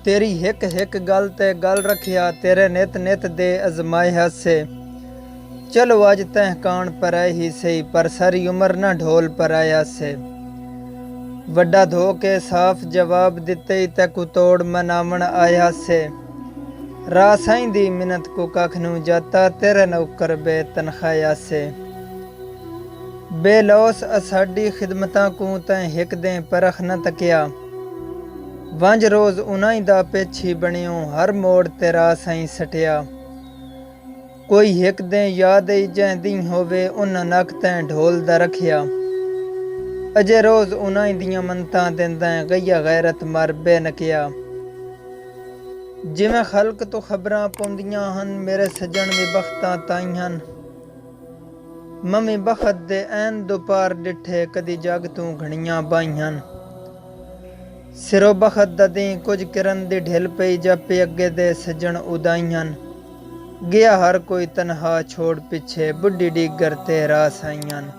तेरी हिक हिक गल ते गल रखिया, तेरे नित नित दे अजमाया से। चलो अज तह कान पर आए ही सही, पर सारी उम्र न ढोल पर आया से। वड्डा धो के साफ जवाब दिते, तैकू तोड़ मनावण आया से। राह साईं दी मिन्नत को कख नू जाता, तेरे नौकर बे तनखाया से। बेलौस असाडी खिदमतां को तैं हिक दें परख न तकिया। वंज रोज़ उन्हां दा पेछी बणियो, हर मोड़ तेरा साईं सटिया। कोई हिक दें याद जैं दी होवे, उन नक तैं ढोल दा रखिया। अजे रोज़ उन्हां दियां मनतां देंदा, गईया गैरत मर बे नकिया। जिवें खल्क तो खबरां पौंदियां हन, मेरे सजण भी बख्तां ताईं हन। मम्मी बखत दे ऐन दुपार डिठे, कदी जग तू घणियां बाई हन। सिरो बखत दा दी कुछ किरण दी ढिल पई, जापे अगे दे सजण उदाई हन। गया हर कोई तनहा छोड़ पिछे, बुढ़ी डीगर ते राह साईं हन।